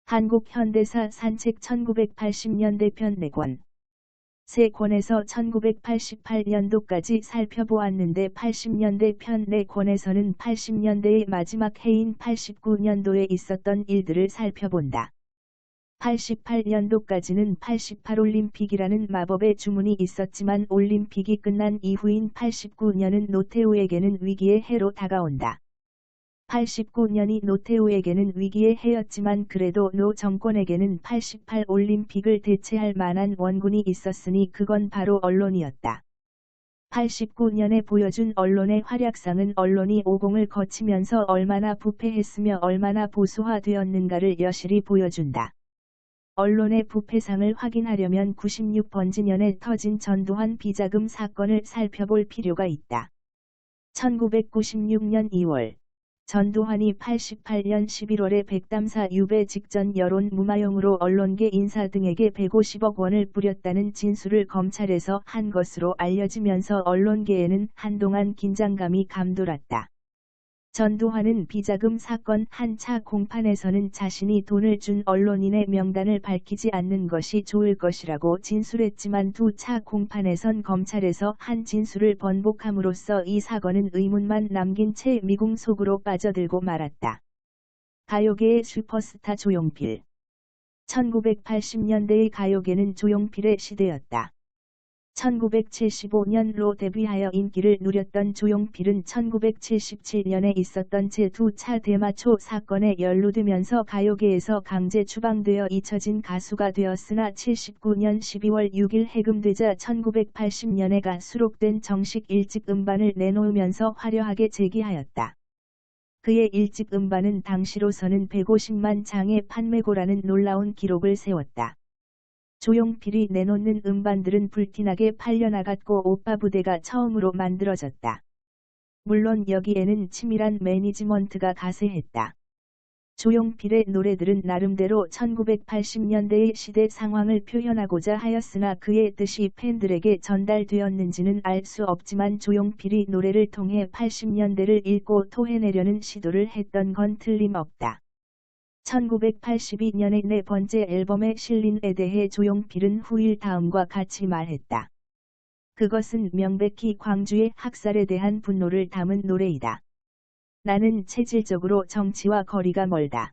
한국 현대사 산책 1980년대 편 4권. 세 권에서 1988년도까지 살펴보았는데 80년대 편 4권에서는 80년대의 마지막 해인 89년도에 있었던 일들을 살펴본다. 88년도까지는 88올림픽이라는 마법의 주문이 있었지만 올림픽이 끝난 이후인 89년은 노태우에게는 위기의 해로 다가온다. 89년이 노태우에게는 위기의 해였지만 그래도 노 정권에게는 88올림픽을 대체할 만한 원군이 있었으니 그건 바로 언론이었다. 89년에 보여준 언론의 활약상은 언론이 오공을 거치면서 얼마나 부패했으며 얼마나 보수화되었는가를 여실히 보여준다. 언론의 부패상을 확인하려면 96번지년에 터진 전두환 비자금 사건을 살펴볼 필요가 있다. 1996년 2월 전두환이 88년 11월에 백담사 유배 직전 여론 무마용으로 언론계 인사 등에게 150억 원을 뿌렸다는 진술을 검찰에서 한 것으로 알려지면서 언론계에는 한동안 긴장감이 감돌았다. 전두환은 비자금 사건 한 차 공판에서는 자신이 돈을 준 언론인의 명단을 밝히지 않는 것이 좋을 것이라고 진술했지만 두 차 공판에선 검찰에서 한 진술을 번복함으로써 이 사건은 의문만 남긴 채 미궁 속으로 빠져들고 말았다. 가요계의 슈퍼스타 조용필. 1980년대의 가요계는 조용필의 시대였다. 1975년로 데뷔하여 인기를 누렸던 조용필은 1977년에 있었던 제2차 대마초 사건에 연루되면서 가요계에서 강제 추방되어 잊혀진 가수가 되었으나 79년 12월 6일 해금되자 1980년에 수록된 정식 1집 음반을 내놓으면서 화려하게 재기하였다. 그의 1집 음반은 당시로서는 150만 장의 판매고라는 놀라운 기록을 세웠다. 조용필이 내놓는 음반들은 불티나게 팔려나갔고 오빠 부대가 처음으로 만들어졌다. 물론 여기에는 치밀한 매니지먼트가 가세했다. 조용필의 노래들은 나름대로 1980년대의 시대 상황을 표현하고자 하였으나 그의 뜻이 팬들에게 전달되었는지는 알 수 없지만 조용필이 노래를 통해 80년대를 읽고 토해내려는 시도를 했던 건 틀림없다. 1982년의 네 번째 앨범에 실린에 대해 조용필은 후일 다음과 같이 말했다. 그것은 명백히 광주의 학살에 대한 분노를 담은 노래이다. 나는 체질적으로 정치와 거리가 멀다.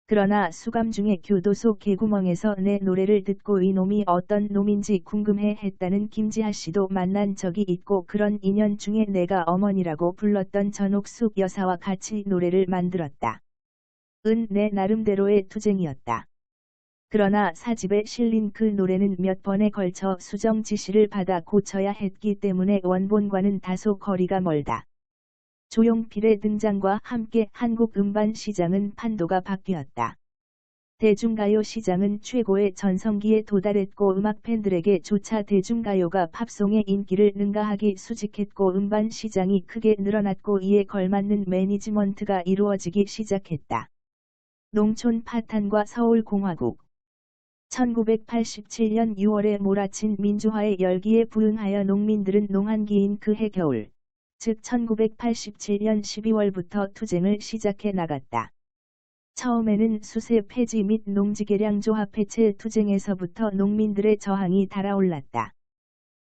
그러나 수감 중에 교도소 개구멍에서 내 노래를 듣고 이놈이 어떤 놈인지 궁금해 했다는 김지하 씨도 만난 적이 있고 그런 인연 중에 내가 어머니라고 불렀던 전옥숙 여사와 같이 노래를 만들었다. 내 나름대로의 투쟁이었다. 그러나 사집에 실린 그 노래는 몇 번에 걸쳐 수정 지시를 받아 고쳐야 했기 때문에 원본과는 다소 거리가 멀다. 조용필의 등장과 함께 한국 음반 시장은 판도가 바뀌었다. 대중가요 시장은 최고의 전성기에 도달했고 음악 팬들에게 조차 대중가요가 팝송의 인기를 능가하기 수직했고 음반 시장이 크게 늘어났고 이에 걸맞는 매니지먼트가 이루어지기 시작했다. 농촌 파탄과 서울공화국. 1987년 6월에 몰아친 민주화의 열기에 부응하여 농민들은 농한기인 그해 겨울, 즉 1987년 12월부터 투쟁을 시작해 나갔다. 처음에는 수세 폐지 및 농지개량 조합 해체 투쟁에서부터 농민들의 저항이 달아올랐다.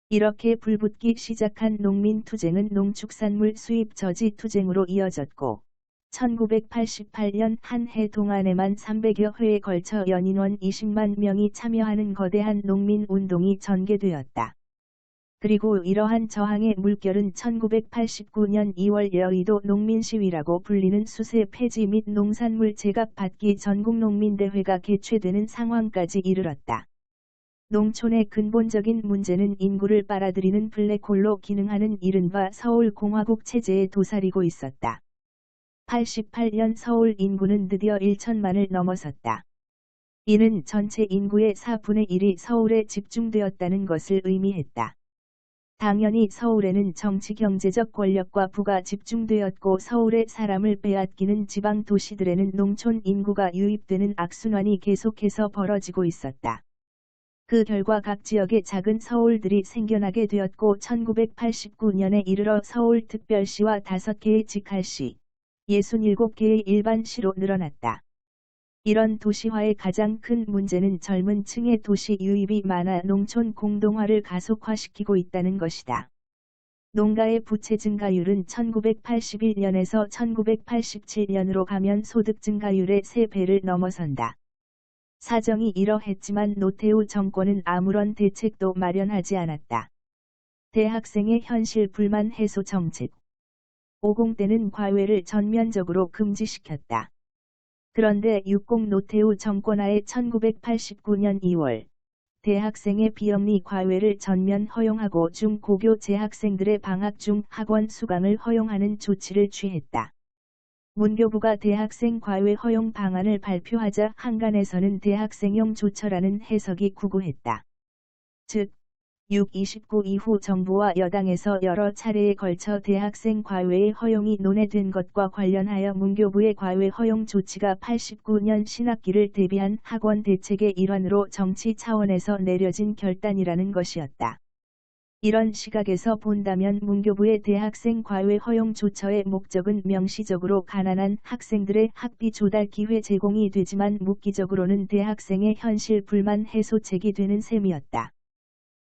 이렇게 불붙기 시작한 농민 투쟁은 농축산물 수입 저지 투쟁으로 이어졌고 1988년 한 해 동안에만 300여 회에 걸쳐 연인원 20만 명이 참여하는 거대한 농민 운동이 전개되었다. 그리고 이러한 저항의 물결은 1989년 2월 여의도 농민시위라고 불리는 수세 폐지 및 농산물 제각 받기 전국농민대회가 개최되는 상황까지 이르렀다. 농촌의 근본적인 문제는 인구를 빨아들이는 블랙홀로 기능하는 이른바 서울공화국 체제에 도사리고 있었다. 88년 서울 인구는 드디어 1천만을 넘어섰다. 이는 전체 인구의 4분의 1이 서울에 집중되었다는 것을 의미했다. 당연히 서울에는 정치 경제적 권력과 부가 집중되었고 서울의 사람을 빼앗기는 지방 도시들에는 농촌 인구가 유입되는 악순환이 계속해서 벌어지고 있었다. 그 결과 각 지역의 작은 서울들이 생겨나게 되었고 1989년에 이르러 서울특별시와 5개의 직할시, 67개의 일반시로 늘어났다. 이런 도시화의 가장 큰 문제는 젊은 층의 도시 유입이 많아 농촌 공동화를 가속화시키고 있다는 것이다. 농가의 부채 증가율은 1981년에서 1987년으로 가면 소득 증가율의 3배를 넘어선다. 사정이 이러했지만 노태우 정권은 아무런 대책도 마련하지 않았다. 대학생의 현실 불만 해소 정책. 50대는 과외를 전면적으로 금지시켰다. 그런데 60 노태우 정권하에 1989년 2월 대학생의 비영리 과외를 전면 허용하고 중고교 재학생들의 방학 중 학원 수강을 허용하는 조치를 취했다. 문교부가 대학생 과외 허용 방안을 발표하자 한간에서는 대학생용 조처라는 해석이 구구했다. 즉, 6.29 이후 정부와 여당에서 여러 차례에 걸쳐 대학생 과외의 허용이 논의된 것과 관련하여 문교부의 과외 허용 조치가 89년 신학기를 대비한 학원 대책의 일환으로 정치 차원에서 내려진 결단이라는 것이었다. 이런 시각에서 본다면 문교부의 대학생 과외 허용 조처의 목적은 명시적으로 가난한 학생들의 학비 조달 기회 제공이 되지만 묵기적으로는 대학생의 현실 불만 해소책이 되는 셈이었다.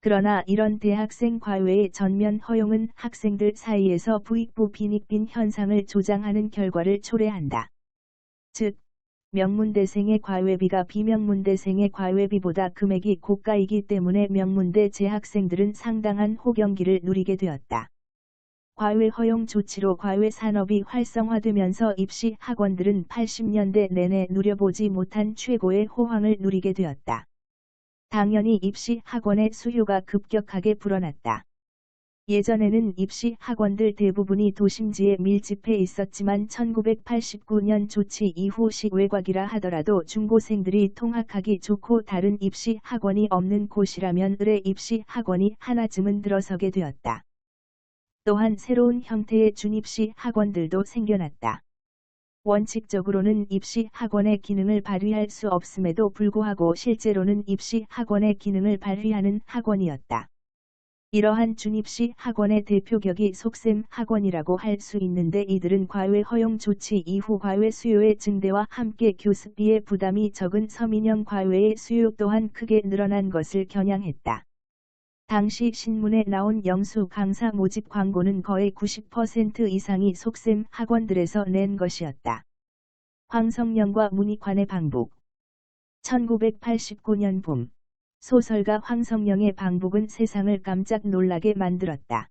그러나 이런 대학생 과외의 전면 허용은 학생들 사이에서 부익부 빈익빈 현상을 조장하는 결과를 초래한다. 즉, 명문대생의 과외비가 비명문대생의 과외비보다 금액이 고가이기 때문에 명문대 재학생들은 상당한 호경기를 누리게 되었다. 과외 허용 조치로 과외 산업이 활성화되면서 입시 학원들은 80년대 내내 누려보지 못한 최고의 호황을 누리게 되었다. 당연히 입시 학원의 수요가 급격하게 불어났다. 예전에는 입시 학원들 대부분이 도심지에 밀집해 있었지만 1989년 조치 이후 시외곽이라 하더라도 중고생들이 통학하기 좋고 다른 입시 학원이 없는 곳이라면 을의 입시 학원이 하나쯤은 들어서게 되었다. 또한 새로운 형태의 준입시 학원들도 생겨났다. 원칙적으로는 입시 학원의 기능을 발휘할 수 없음에도 불구하고 실제로는 입시 학원의 기능을 발휘하는 학원이었다. 이러한 준입시 학원의 대표격이 속셈 학원이라고 할 수 있는데 이들은 과외 허용 조치 이후 과외 수요의 증대와 함께 교습비의 부담이 적은 서민형 과외의 수요 또한 크게 늘어난 것을 겨냥했다. 당시 신문에 나온 영수 강사 모집 광고는 거의 90% 이상이 속셈 학원들에서 낸 것이었다. 황성명과 문익환의 방북. 1989년 봄, 소설가 황성명의 방북은 세상을 깜짝 놀라게 만들었다.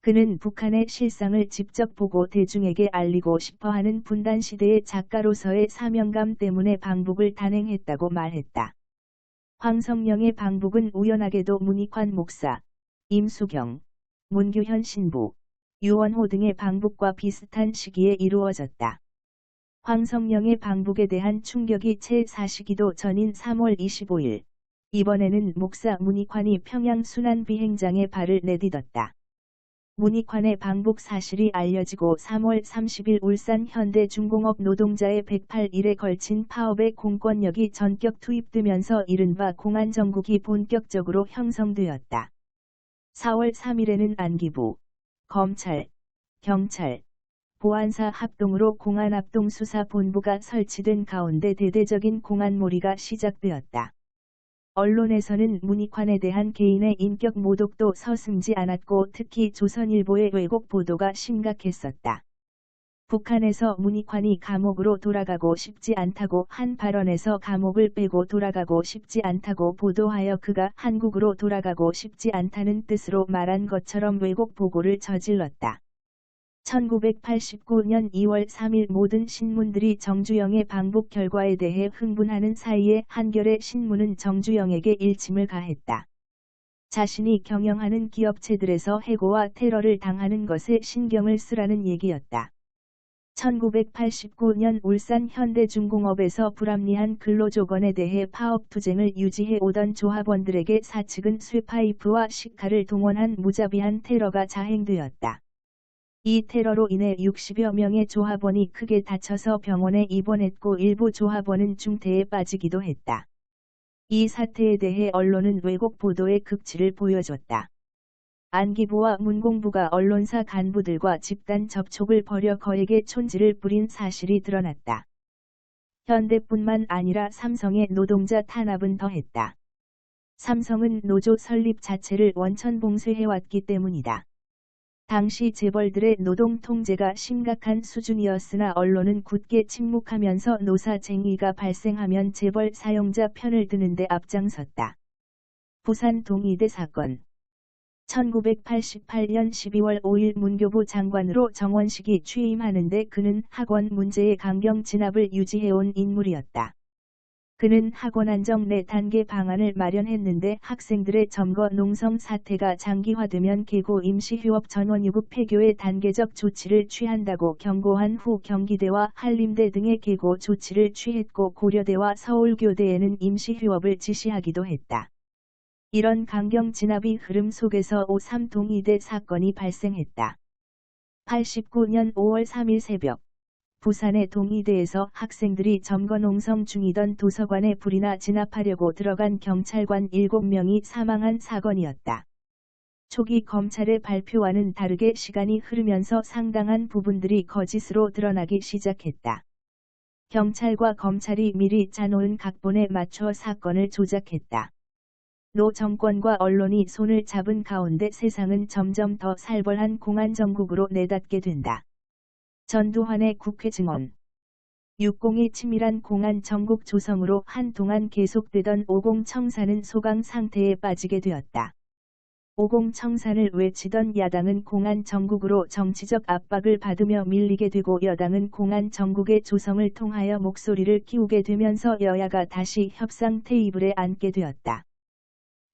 그는 북한의 실상을 직접 보고 대중에게 알리고 싶어하는 분단시대의 작가로서의 사명감 때문에 방북을 단행했다고 말했다. 황성명의 방북은 우연하게도 문익환 목사, 임수경, 문규현 신부, 유원호 등의 방북과 비슷한 시기에 이루어졌다. 황성명의 방북에 대한 충격이 채 4시기도 전인 3월 25일, 이번에는 목사 문익환이 평양 순환비행장에 발을 내딛었다. 문익환의 방북 사실이 알려지고 3월 30일 울산 현대중공업 노동자의 108일에 걸친 파업의 공권력이 전격 투입되면서 이른바 공안정국이 본격적으로 형성되었다. 4월 3일에는 안기부, 검찰, 경찰, 보안사 합동으로 공안합동수사본부가 설치된 가운데 대대적인 공안몰이가 시작되었다. 언론에서는 문익환에 대한 개인의 인격 모독도 서슴지 않았고 특히 조선일보의 왜곡 보도가 심각했었다. 북한에서 문익환이 감옥으로 돌아가고 싶지 않다고 한 발언에서 감옥을 빼고 돌아가고 싶지 않다고 보도하여 그가 한국으로 돌아가고 싶지 않다는 뜻으로 말한 것처럼 왜곡 보고를 저질렀다. 1989년 2월 3일 모든 신문들이 정주영의 방북 결과에 대해 흥분하는 사이에 한겨레 신문은 정주영에게 일침을 가했다. 자신이 경영하는 기업체들에서 해고와 테러를 당하는 것에 신경을 쓰라는 얘기였다. 1989년 울산 현대중공업에서 불합리한 근로조건에 대해 파업 투쟁을 유지해 오던 조합원들에게 사측은 쇠파이프와 식칼을 동원한 무자비한 테러가 자행되었다. 이 테러로 인해 60여 명의 조합원이 크게 다쳐서 병원에 입원했고 일부 조합원은 중태에 빠지기도 했다. 이 사태에 대해 언론은 왜곡 보도의 극치를 보여줬다. 안기부와 문공부가 언론사 간부들과 집단 접촉을 벌여 거액의 촌지를 뿌린 사실이 드러났다. 현대뿐만 아니라 삼성의 노동자 탄압은 더했다. 삼성은 노조 설립 자체를 원천 봉쇄해왔기 때문이다. 당시 재벌들의 노동 통제가 심각한 수준이었으나 언론은 굳게 침묵하면서 노사쟁의가 발생하면 재벌 사용자 편을 드는데 앞장섰다. 부산 동의대 사건 1988년 12월 5일 문교부 장관으로 정원식이 취임하는데 그는 학원 문제의 강경 진압을 유지해온 인물이었다. 그는 학원 안정 4단계 방안을 마련했는데 학생들의 점거 농성 사태가 장기화되면 계고 임시휴업 전원유급 폐교의 단계적 조치를 취한다고 경고한 후 경기대와 한림대 등의 계고 조치를 취했고 고려대와 서울교대에는 임시휴업을 지시하기도 했다. 이런 강경 진압의 흐름 속에서 5.3 동의대 사건이 발생했다. 89년 5월 3일 새벽 부산의 동의대에서 학생들이 점거 농성 중이던 도서관에 불이나 진압하려고 들어간 경찰관 7명이 사망한 사건이었다. 초기 검찰의 발표와는 다르게 시간이 흐르면서 상당한 부분들이 거짓으로 드러나기 시작했다. 경찰과 검찰이 미리 짜놓은 각본에 맞춰 사건을 조작했다. 노 정권과 언론이 손을 잡은 가운데 세상은 점점 더 살벌한 공안정국으로 내닫게 된다. 전두환의 국회 증언 6.02 치밀한 공안 정국 조성으로 한동안 계속되던 5.0 청산은 소강 상태에 빠지게 되었다. 5.0 청산을 외치던 야당은 공안 정국으로 정치적 압박을 받으며 밀리게 되고 여당은 공안 정국의 조성을 통하여 목소리를 키우게 되면서 여야가 다시 협상 테이블에 앉게 되었다.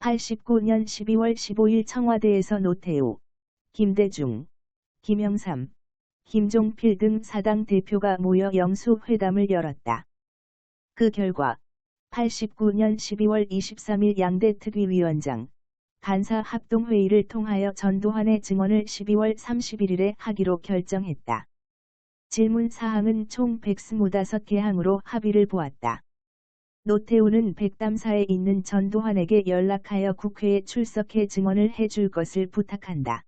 89년 12월 15일 청와대에서 노태우, 김대중, 김영삼, 김종필 등 사당 대표가 모여 영수회담을 열었다. 그 결과 89년 12월 23일 양대 특위위원장, 간사 합동회의를 통하여 전두환의 증언을 12월 31일에 하기로 결정했다. 질문 사항은 총 125개항으로 합의를 보았다. 노태우는 백담사에 있는 전두환에게 연락하여 국회에 출석해 증언을 해줄 것을 부탁한다.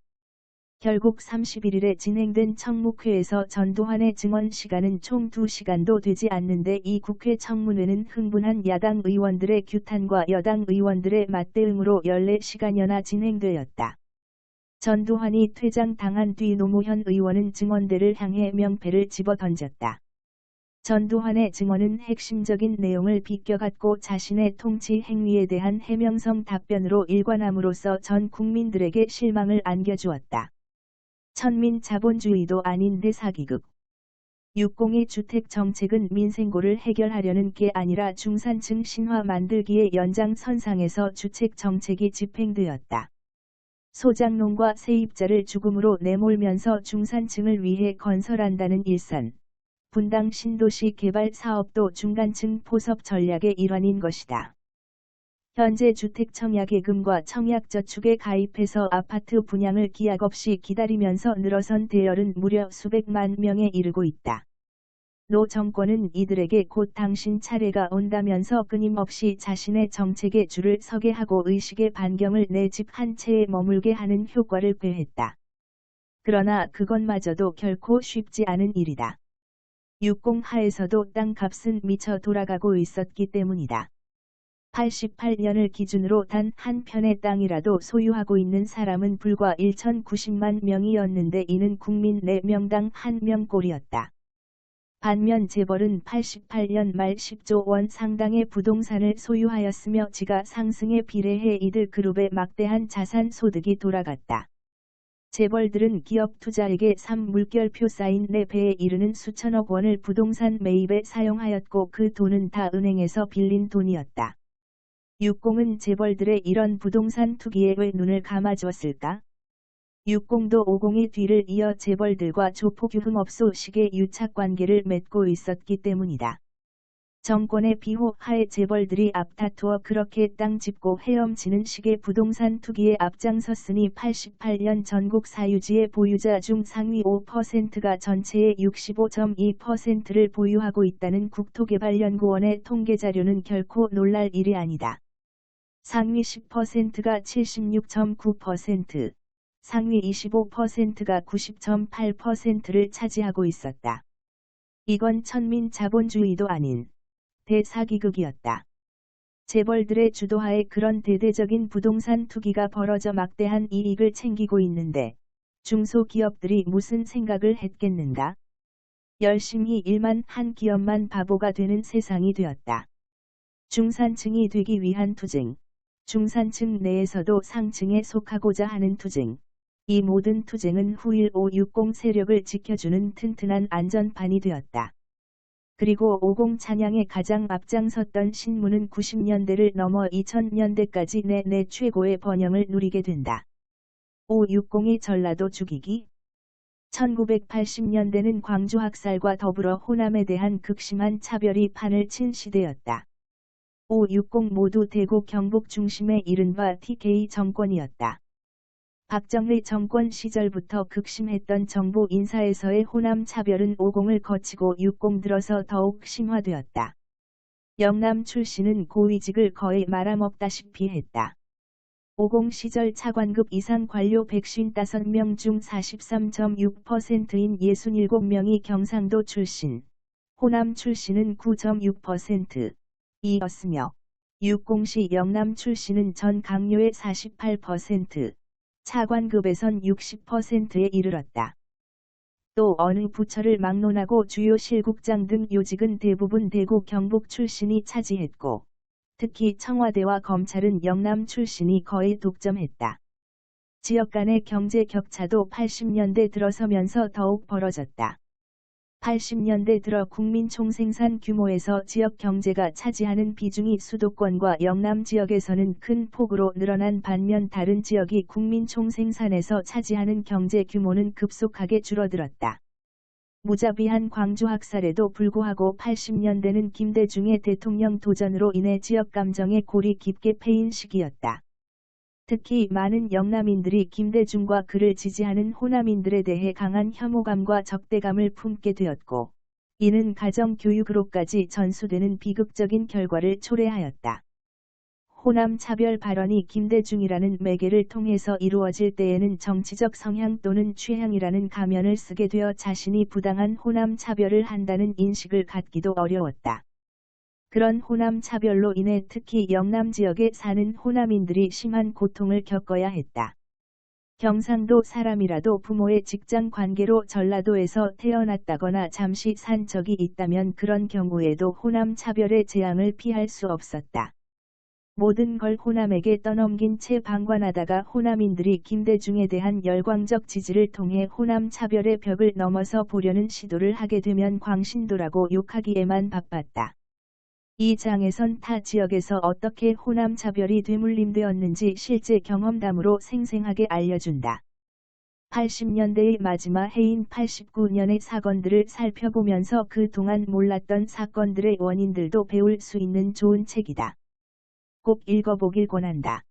결국 31일에 진행된 청묵회에서 전두환의 증언 시간은 총 2시간도 되지 않는데 이 국회 청문회는 흥분한 야당 의원들의 규탄과 여당 의원들의 맞대응으로 14시간여나 진행되었다. 전두환이 퇴장당한 뒤 노무현 의원은 증언대를 향해 명패를 집어던졌다. 전두환의 증언은 핵심적인 내용을 비껴갖고 자신의 통치 행위에 대한 해명성 답변으로 일관함으로써 전 국민들에게 실망을 안겨주었다. 천민 자본주의도 아닌 대사기극. 6.02 주택 정책은 민생고를 해결하려는 게 아니라 중산층 신화 만들기의 연장선상에서 주택 정책이 집행되었다. 소장농과 세입자를 죽음으로 내몰면서 중산층을 위해 건설한다는 일선, 분당 신도시 개발 사업도 중간층 포섭 전략의 일환인 것이다. 현재 주택청약예금과 청약저축에 가입해서 아파트 분양을 기약 없이 기다리면서 늘어선 대열은 무려 수백만 명에 이르고 있다. 노 정권은 이들에게 곧 당신 차례가 온다면서 끊임없이 자신의 정책에 줄을 서게 하고 의식의 반경을 내 집 한 채에 머물게 하는 효과를 꾀했다. 그러나 그것마저도 결코 쉽지 않은 일이다. 6.0 하에서도 땅값은 미쳐 돌아가고 있었기 때문이다. 88년을 기준으로 단 한 편의 땅이라도 소유하고 있는 사람은 불과 1,090만 명이었는데 이는 국민 4명당 1명꼴이었다. 반면 재벌은 88년 말 10조 원 상당의 부동산을 소유하였으며 지가 상승에 비례해 이들 그룹의 막대한 자산 소득이 돌아갔다. 재벌들은 기업 투자에게 3물결표 쌓인 4배에 이르는 수천억 원을 부동산 매입에 사용하였고 그 돈은 다 은행에서 빌린 돈이었다. 6.0은 재벌들의 이런 부동산 투기에 왜 눈을 감아주었을까? 6.0도 5.0의 뒤를 이어 재벌들과 조폭유흥업소식의 유착관계를 맺고 있었기 때문이다. 정권의 비호 하에 재벌들이 앞다투어 그렇게 땅 짚고 헤엄치는 식의 부동산 투기에 앞장섰으니 88년 전국 사유지의 보유자 중 상위 5%가 전체의 65.2%를 보유하고 있다는 국토개발연구원의 통계자료는 결코 놀랄 일이 아니다. 상위 10%가 76.9%, 상위 25%가 90.8%를 차지하고 있었다. 이건 천민 자본주의도 아닌 대사기극이었다. 재벌들의 주도하에 그런 대대적인 부동산 투기가 벌어져 막대한 이익을 챙기고 있는데 중소기업들이 무슨 생각을 했겠는가? 열심히 일만 한 기업만 바보가 되는 세상이 되었다. 중산층이 되기 위한 투쟁, 중산층 내에서도 상층에 속하고자 하는 투쟁, 이 모든 투쟁은 후일 560 세력을 지켜주는 튼튼한 안전판이 되었다. 그리고 50 찬양에 가장 앞장섰던 신문은 90년대를 넘어 2000년대까지 내내 최고의 번영을 누리게 된다. 560이 전라도 죽이기. 1980년대는 광주 학살과 더불어 호남에 대한 극심한 차별이 판을 친 시대였다. 560 모두 대구 경북 중심의 이른바 TK 정권이었다. 박정희 정권 시절부터 극심했던 정부 인사에서의 호남 차별은 50을 거치고 60 들어서 더욱 심화되었다. 영남 출신은 고위직을 거의 말아먹다시피 했다. 50 시절 차관급 이상 관료 155명 중 43.6%인 67명이 경상도 출신, 호남 출신은 9.6%이었으며 60시 영남 출신은 전 강요의 48%, 차관급에선 60%에 이르렀다. 또 어느 부처를 막론하고 주요 실국장 등 요직은 대부분 대구 경북 출신이 차지했고, 특히 청와대와 검찰은 영남 출신이 거의 독점했다. 지역 간의 경제 격차도 80년대 들어서면서 더욱 벌어졌다. 80년대 들어 국민 총생산 규모에서 지역 경제가 차지하는 비중이 수도권과 영남 지역에서는 큰 폭으로 늘어난 반면 다른 지역이 국민 총생산에서 차지하는 경제 규모는 급속하게 줄어들었다. 무자비한 광주 학살에도 불구하고 80년대는 김대중의 대통령 도전으로 인해 지역 감정의 골이 깊게 패인 시기였다. 특히 많은 영남인들이 김대중과 그를 지지하는 호남인들에 대해 강한 혐오감과 적대감을 품게 되었고, 이는 가정교육으로까지 전수되는 비극적인 결과를 초래하였다. 호남 차별 발언이 김대중이라는 매개를 통해서 이루어질 때에는 정치적 성향 또는 취향이라는 가면을 쓰게 되어 자신이 부당한 호남 차별을 한다는 인식을 갖기도 어려웠다. 그런 호남 차별로 인해 특히 영남 지역에 사는 호남인들이 심한 고통을 겪어야 했다. 경상도 사람이라도 부모의 직장 관계로 전라도에서 태어났다거나 잠시 산 적이 있다면 그런 경우에도 호남 차별의 재앙을 피할 수 없었다. 모든 걸 호남에게 떠넘긴 채 방관하다가 호남인들이 김대중에 대한 열광적 지지를 통해 호남 차별의 벽을 넘어서 보려는 시도를 하게 되면 광신도라고 욕하기에만 바빴다. 이 장에선 타 지역에서 어떻게 호남 차별이 되물림되었는지 실제 경험담으로 생생하게 알려준다. 80년대의 마지막 해인 89년의 사건들을 살펴보면서 그동안 몰랐던 사건들의 원인들도 배울 수 있는 좋은 책이다. 꼭 읽어보길 권한다.